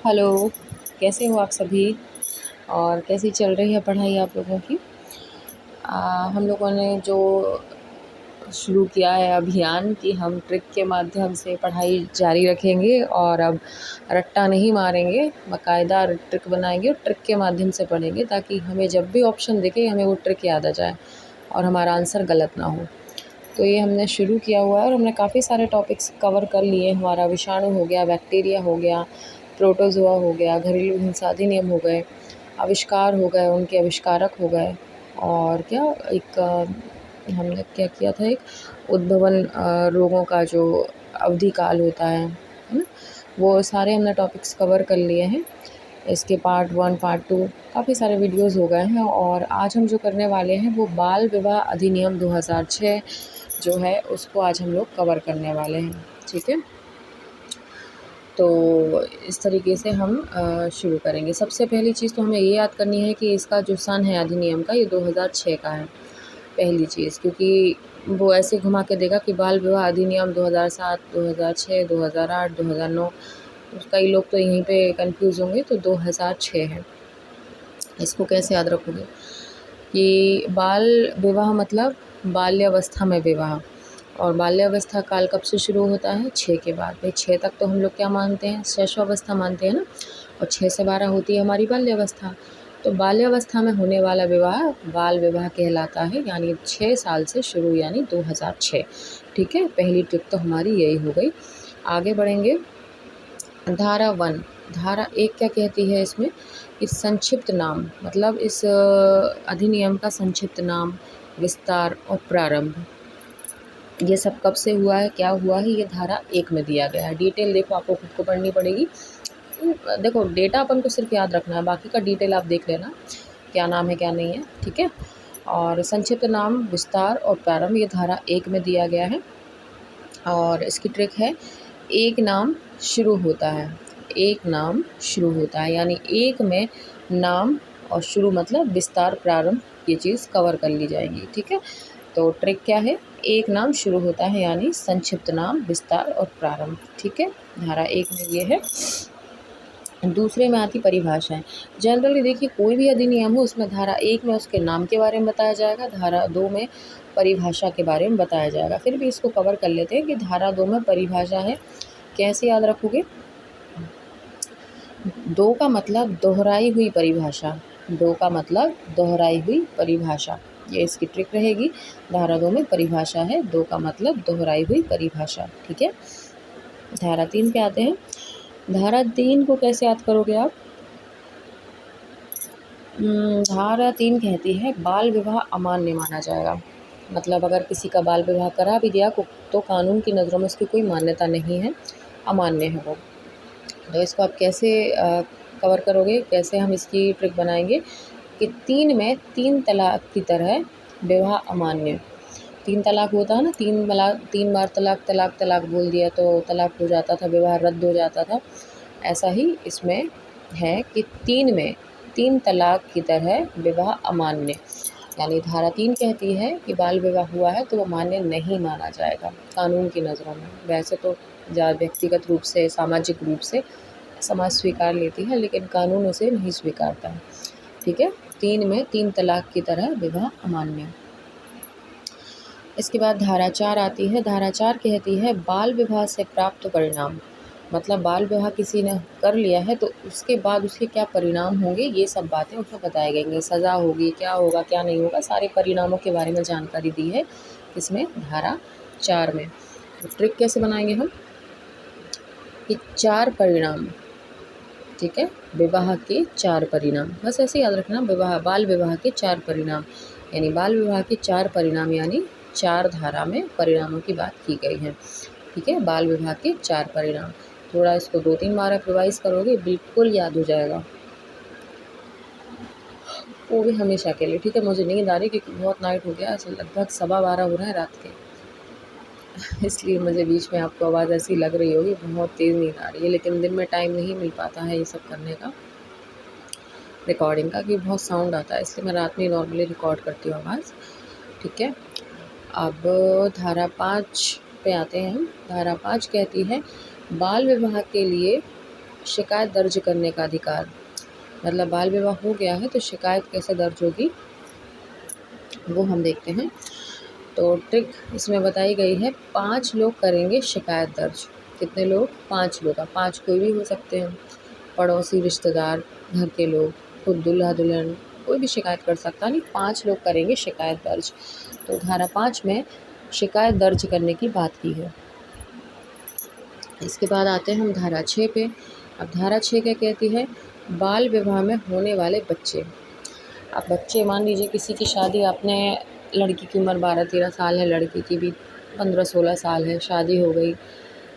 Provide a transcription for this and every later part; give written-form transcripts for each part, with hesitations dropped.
Hello, कैसे हो आप सभी और कैसी चल रही है पढ़ाई आप लोगों की? हम लोगों ने जो शुरू किया है अभियान कि हम ट्रिक के माध्यम से पढ़ाई जारी रखेंगे और अब रट्टा नहीं मारेंगे, बाकायदा ट्रिक बनाएंगे और ट्रिक के माध्यम से पढ़ेंगे ताकि हमें जब भी ऑप्शन दिखे हमें वो ट्रिक याद आ जाए और हमारा आंसर गलत ना हो। तो ये हमने शुरू किया हुआ है और हमने काफ़ी सारे टॉपिक्स कवर कर लिए। हमारा विषाणु हो गया, बैक्टीरिया हो गया, प्रोटोज़ोआ हो गया, घरेलू हिंसा अधिनियम हो गए, आविष्कार हो गए, उनके आविष्कारक हो गए और क्या एक हमने क्या किया था, एक उद्भवन रोगों का जो अवधि काल होता है ना, वो सारे हमने टॉपिक्स कवर कर लिए हैं। इसके पार्ट 1 पार्ट 2 काफ़ी सारे वीडियोज़ हो गए हैं और आज हम जो करने वाले हैं वो बाल विवाह अधिनियम 2006 जो है उसको आज हम लोग कवर करने वाले हैं। ठीक है, तो इस तरीके से हम शुरू करेंगे। सबसे पहली चीज़ तो हमें ये याद करनी है कि इसका जो सन है अधिनियम का, ये 2006 का है पहली चीज़, क्योंकि वो ऐसे घुमा के देगा कि बाल विवाह अधिनियम 2007, 2006, 2008, 2009, कई लोग तो यहीं पे कंफ्यूज होंगे। तो 2006 है, इसको कैसे याद रखोगे कि बाल विवाह मतलब बाल्यावस्था में विवाह, और बाल्यावस्था काल कब से शुरू होता है? 6 के बाद। भाई 6 तक तो हम लोग क्या मानते हैं? शैशवावस्था मानते हैं ना, और 6 से 12 होती है हमारी बाल्यावस्था। तो बाल्यावस्था में होने वाला विवाह बाल विवाह कहलाता है, यानी 6 साल से शुरू, यानी 2006। ठीक है, पहली ट्रिक तो हमारी यही हो गई। आगे बढ़ेंगे। धारा 1, धारा 1 क्या कहती है इसमें? इस संक्षिप्त नाम, मतलब इस अधिनियम का संक्षिप्त नाम, विस्तार और प्रारंभ, ये सब कब से हुआ है, क्या हुआ है, ये धारा 1 में दिया गया है। डिटेल देखो, आपको खुद को पढ़नी पड़ेगी। देखो, डेटा अपन को सिर्फ याद रखना है, बाकी का डिटेल आप देख लेना, क्या नाम है क्या नहीं है। ठीक है, और संक्षिप्त नाम, विस्तार और प्रारंभ, ये धारा 1 में दिया गया है। और इसकी ट्रिक है, एक नाम शुरू होता है, एक नाम शुरू होता है, यानी एक में नाम और शुरू मतलब विस्तार प्रारंभ, ये चीज़ कवर कर ली जाएगी। ठीक है, तो ट्रिक क्या है? एक नाम शुरू होता है, यानी संक्षिप्त नाम, विस्तार और प्रारंभ। ठीक है, धारा 1 में ये है। दूसरे में आती परिभाषाएं। जनरली देखिए, कोई भी अधिनियम हो उसमें धारा 1 में उसके नाम के बारे में बताया जाएगा, धारा 2 में परिभाषा के बारे में बताया जाएगा। फिर भी इसको कवर कर लेते हैं कि धारा 2 में परिभाषा है। कैसे याद रखोगे? 2 का मतलब दोहराई हुई परिभाषा, 2 का मतलब दोहराई हुई परिभाषा, ये इसकी ट्रिक रहेगी। धारा 2 में परिभाषा है, 2 का मतलब दोहराई हुई परिभाषा। ठीक है, धारा 3 पे आते हैं। धारा 3 को कैसे याद करोगे आप? धारा 3 कहती है बाल विवाह अमान्य माना जाएगा, मतलब अगर किसी का बाल विवाह करा भी दिया तो कानून की नज़रों में उसकी कोई मान्यता नहीं है, अमान्य है वो। तो इसको आप कैसे कवर करोगे, कैसे हम इसकी ट्रिक बनाएंगे कि 3 में 3 तलाक की तरह विवाह अमान्य। 3 तलाक होता है ना, 3 बार तलाक तलाक तलाक बोल दिया तो तलाक हो जाता था, विवाह रद्द हो जाता था। ऐसा ही इसमें है कि 3 में 3 तलाक की तरह विवाह अमान्य, यानी धारा 3 कहती है कि बाल विवाह हुआ है तो वो मान्य नहीं माना जाएगा कानून की नज़रों में। वैसे तो व्यक्तिगत रूप से, सामाजिक रूप से समाज स्वीकार लेती है, लेकिन कानून उसे नहीं स्वीकारता है। ठीक है, 3 में 3 तलाक की तरह विवाह अमान्य। इसके बाद धारा 4 आती है। धारा 4 कहती है बाल विवाह से प्राप्त परिणाम, मतलब बाल विवाह किसी ने कर लिया है तो उसके बाद उसके क्या परिणाम होंगे, ये सब बातें उसमें बताई गई हैं। सज़ा होगी, क्या होगा क्या नहीं होगा, सारे परिणामों के बारे में जानकारी दी है इसमें, धारा 4 में। तो ट्रिक कैसे बनाएंगे हम कि 4 परिणाम, ठीक है, विवाह के 4 परिणाम, बस ऐसे याद रखना, विवाह बाल विवाह के 4 परिणाम, यानी बाल विवाह के 4 परिणाम, यानी 4 धारा में परिणामों की बात की गई है। ठीक है, बाल विवाह के 4 परिणाम। थोड़ा इसको 2-3 बार आप रिवाइज़ करोगे, बिल्कुल याद हो जाएगा, वो भी हमेशा के लिए। ठीक है, मुझे नींद आ रही क्योंकि बहुत नाइट हो गया, ऐसे लगभग 12:15 हो रहा है रात के, इसलिए मुझे बीच में आपको आवाज़ ऐसी लग रही होगी, बहुत तेज़ नींद आ रही है। लेकिन दिन में टाइम नहीं मिल पाता है ये सब करने का, रिकॉर्डिंग का, कि बहुत साउंड आता है, इसलिए मैं रात में नॉर्मली रिकॉर्ड करती हूँ आवाज़। ठीक है, अब धारा 5 पे आते हैं हम। धारा 5 कहती है बाल विवाह के लिए शिकायत दर्ज करने का अधिकार। मतलब बाल विवाह हो गया है तो शिकायत कैसे दर्ज होगी वो हम देखते हैं। तो ट्रिक इसमें बताई गई है, 5 लोग करेंगे शिकायत दर्ज। कितने लोग? 5 लोग। अब 5 कोई भी हो सकते हैं, पड़ोसी, रिश्तेदार, घर के लोग, खुद दूल्हा दुल्हन, कोई भी शिकायत कर सकता नहीं। 5 लोग करेंगे शिकायत दर्ज। तो धारा 5 में शिकायत दर्ज करने की बात की है। इसके बाद आते हैं हम धारा 6 पे। अब धारा 6 क्या कहती है? बाल विवाह में होने वाले बच्चे। अब बच्चे, मान लीजिए किसी की शादी आपने, लड़की की उम्र 12-13 साल है, लड़के की भी 15-16 साल है, शादी हो गई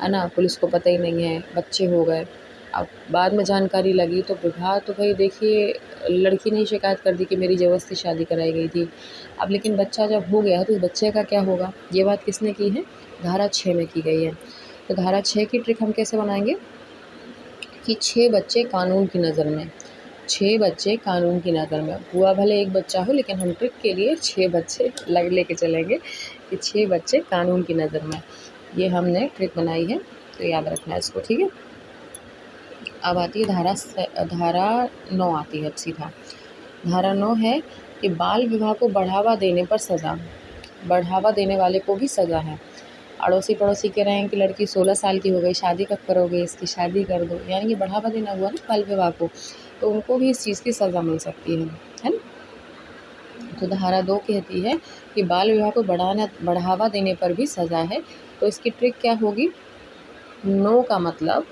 है ना, पुलिस को पता ही नहीं है, बच्चे हो गए। अब बाद में जानकारी लगी तो विवाह तो भाई देखिए, लड़की ने ही शिकायत कर दी कि मेरी ज़बरदस्ती शादी कराई गई थी। अब लेकिन बच्चा जब हो गया तो उस बच्चे का क्या होगा? ये बात किसने की है? धारा 6 में की गई है। तो धारा 6 की ट्रिक हम कैसे बनाएंगे कि 6 बच्चे कानून की नज़र में, 6 बच्चे कानून की नज़र में, हुआ भले एक बच्चा हो, लेकिन हम ट्रिक के लिए 6 बच्चे लेके चलेंगे कि 6 बच्चे कानून की नज़र में। ये हमने ट्रिक बनाई है, तो याद रखना है इसको, ठीक है। अब आती है धारा 9 आती है अब सीधा। धारा 9 है कि बाल विवाह को बढ़ावा देने पर सज़ा। बढ़ावा देने वाले को भी सज़ा है। अड़ोसी पड़ोसी कह रहे हैं कि लड़की 16 साल की हो गई, शादी कब करोगे, इसकी शादी कर दो, यानी ये बढ़ावा देना हुआ ना बाल विवाह को, तो उनको भी इस चीज़ की सज़ा मिल सकती है ना। तो धारा 2 कहती है कि बाल विवाह को बढ़ावा देने पर भी सज़ा है। तो इसकी ट्रिक क्या होगी? नो का मतलब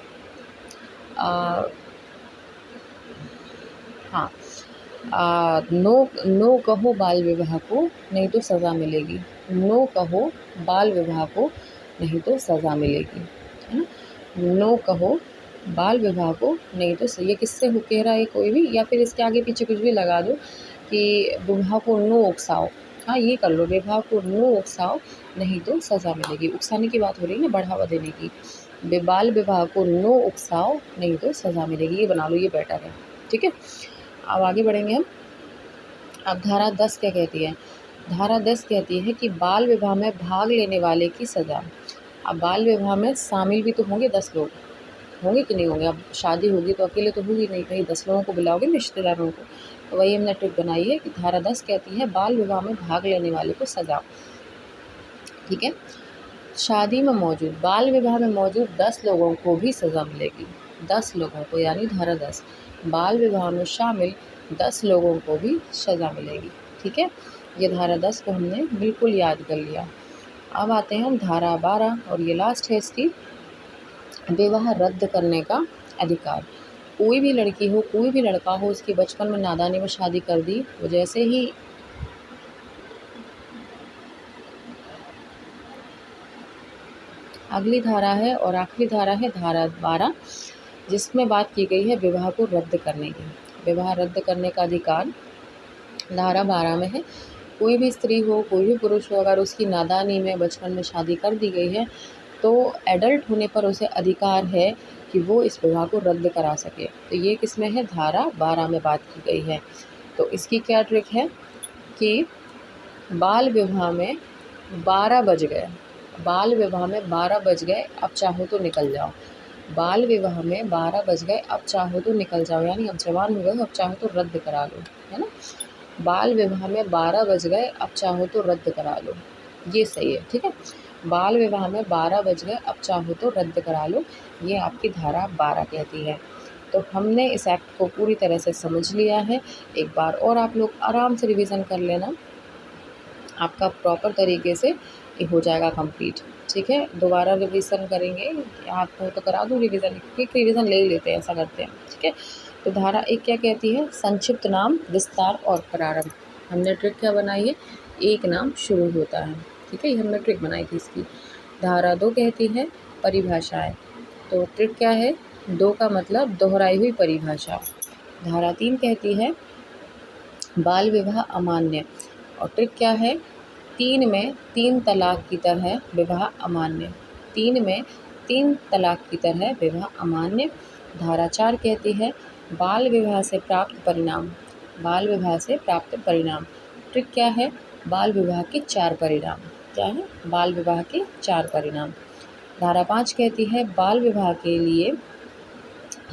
हाँ, नो कहो बाल विवाह को, नहीं तो सज़ा मिलेगी। नो कहो बाल विवाह को, नहीं तो सज़ा मिलेगी, है ना। नो कहो बाल विवाह को, नहीं तो ये किससे हो कह रहा है कोई भी, या फिर इसके आगे पीछे कुछ भी लगा दो कि विवाह को नो उकसाओ। हाँ, ये कर लो, विवाह को नो उकसाओ, नहीं तो सज़ा मिलेगी। उकसाने की बात हो रही है ना, बढ़ावा देने की। बाल विवाह को नो उकसाओ, नहीं तो सज़ा मिलेगी, ये बना लो, ये बेटर है, ठीक है। अब आगे बढ़ेंगे हम। अब धारा 10 क्या कहती है? धारा 10 कहती है कि बाल विवाह में भाग लेने वाले की सज़ा। अब बाल विवाह में शामिल भी तो होंगे 10 लोग, होंगे कि नहीं होंगे? अब शादी होगी तो अकेले तो होगी नहीं, कहीं 10 लोगों को बुलाओगे ना, रिश्तेदारों को। तो वही हमने ट्रिक बनाई है कि धारा 10 कहती है बाल विवाह में भाग लेने वाले को सज़ा, ठीक है। शादी में मौजूद, बाल विवाह में मौजूद 10 लोगों को भी सज़ा मिलेगी। 10 लोगों को, यानी धारा 10, बाल विवाह में शामिल 10 लोगों को भी सज़ा मिलेगी, ठीक है। ये धारा 10 को हमने बिल्कुल याद कर लिया। अब आते हैं हम धारा 12, और ये लास्ट है इसकी, विवाह रद्द करने का अधिकार। कोई भी लड़की हो, कोई भी लड़का हो, उसकी बचपन में नादानी में शादी कर दी, वो जैसे ही अगली धारा है और आखिरी धारा है धारा 12, जिसमें बात की गई है विवाह को रद्द करने की। विवाह रद्द करने का अधिकार धारा 12 में है। कोई भी स्त्री हो, कोई भी पुरुष हो, अगर उसकी नादानी में बचपन में शादी कर दी गई है तो एडल्ट होने पर उसे अधिकार है कि वो इस विवाह को रद्द करा सके। तो ये किसमें है? धारा 12 में बात की गई है। तो इसकी क्या ट्रिक है कि बाल विवाह में 12 बज गए, बाल विवाह में 12 बज गए, अब चाहो तो निकल जाओ। बाल विवाह में 12 बज गए, अब चाहो तो निकल जाओ, यानी अब जवान हो गए हो, अब चाहो तो रद्द करा लो, है ना। बाल विवाह में 12 बज गए, अब चाहो तो रद्द करा लो, ये सही है, ठीक है। बाल विवाह में 12 बज गए, अब चाहो तो रद्द करा लो, ये आपकी धारा 12 कहती है। तो हमने इस एक्ट को पूरी तरह से समझ लिया है। एक बार और आप लोग आराम से रिवीजन कर लेना, आपका प्रॉपर तरीके से ये हो जाएगा कंप्लीट, ठीक है। दोबारा रिवीजन करेंगे, आपको तो करा दूँ रिवीजन, क्विक रिवीजन ले ही लेते हैं, ऐसा करते हैं, ठीक है। तो धारा 1 क्या कहती है? संक्षिप्त नाम, विस्तार और प्रारंभ। हमने ट्रिक क्या बनाई है? एक नाम शुरू होता है, ठीक है, ये हमने ट्रिक बनाई थी इसकी। धारा 2 कहती है परिभाषाएं। तो ट्रिक क्या है? 2 का मतलब दोहराई हुई परिभाषा। धारा 3 कहती है बाल विवाह अमान्य, और ट्रिक क्या है? 3 में 3 तलाक की तरह विवाह अमान्य। 3 में 3 तलाक की तरह विवाह अमान्य। धारा 4 कहती है बाल विवाह से प्राप्त परिणाम। बाल विवाह से प्राप्त परिणाम। ट्रिक क्या है? बाल विवाह के 4 परिणाम। क्या है? बाल विवाह के 4 परिणाम। धारा 5 कहती है बाल विवाह के लिए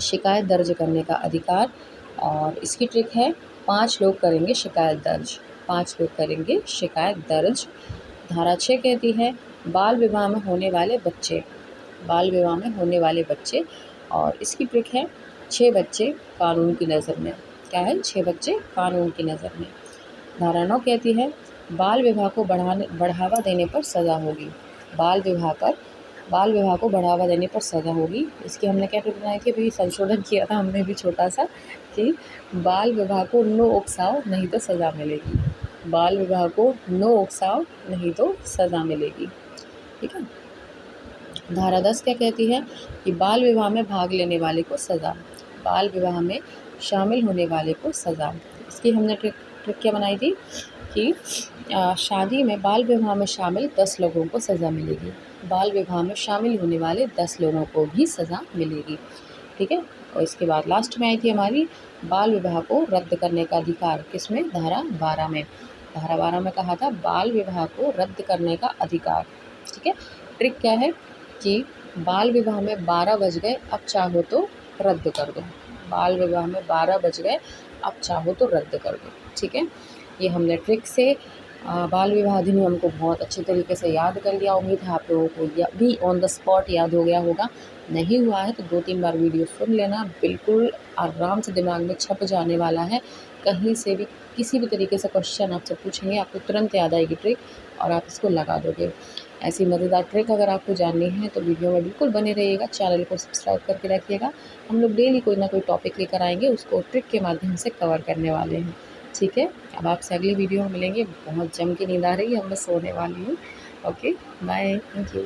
शिकायत दर्ज करने का अधिकार। और इसकी ट्रिक है 5 लोग करेंगे शिकायत दर्ज, 5 लोग करेंगे शिकायत दर्ज। धारा 6 कहती है बाल विवाह में होने वाले बच्चे, बाल विवाह में होने वाले बच्चे। और इसकी ट्रिक है 6 बच्चे कानून की नज़र में। क्या है? 6 बच्चे कानून की नज़र में। धारा 9 कहती है बाल विवाह को बढ़ावा देने पर सज़ा होगी। बाल विवाह को बढ़ावा देने पर सज़ा होगी। इसकी हमने क्या ट्रिक बनाई थी, अभी संशोधन किया था हमने भी छोटा सा, कि बाल विवाह को नो उकसाओ नहीं तो सज़ा मिलेगी। बाल विवाह को नो उकसाओ नहीं तो सज़ा मिलेगी। ठीक है। धारा 10 क्या कहती है कि बाल विवाह में भाग लेने वाले को सज़ा, बाल विवाह में शामिल होने वाले को सज़ा। इसकी हमने ट्रिक क्या बनाई थी कि शादी में बाल विवाह में शामिल 10 लोगों को सज़ा मिलेगी, बाल विवाह में शामिल होने वाले 10 लोगों को भी सज़ा मिलेगी। ठीक है। और इसके बाद लास्ट में आई थी हमारी बाल विवाह को रद्द करने का अधिकार, किसमें? धारा 12 में। धारा 12 में कहा था बाल विवाह को रद्द करने का अधिकार। ठीक है। ट्रिक क्या है कि बाल विवाह में 12 बज गए, अब चाहो तो रद्द कर दो। बाल विवाह में 12 बज गए, अब चाहो तो रद्द कर दो। ठीक है। ये हमने ट्रिक से बाल विवाह अधिनियम को बहुत अच्छे तरीके से याद कर लिया। उम्मीद है आप लोगों को भी ऑन द स्पॉट याद हो गया होगा। नहीं हुआ है तो 2-3 बार वीडियो सुन लेना, बिल्कुल आराम से दिमाग में छप जाने वाला है। कहीं से भी किसी भी तरीके से क्वेश्चन आपसे पूछेंगे, आपको तुरंत याद आएगी ट्रिक और आप इसको लगा दोगे। ऐसी मज़ेदार ट्रिक अगर आपको जाननी है तो वीडियो में बिल्कुल बने रहिएगा, चैनल को सब्सक्राइब करके रखिएगा। हम लोग डेली कोई ना कोई टॉपिक लेकर आएंगे, उसको ट्रिक के माध्यम से कवर करने वाले हैं। ठीक है। अब आपसे अगली वीडियो में मिलेंगे। बहुत जम के नींद आ रही है, अब मैं सोने वाली हूँ। Okay, bye, thank you.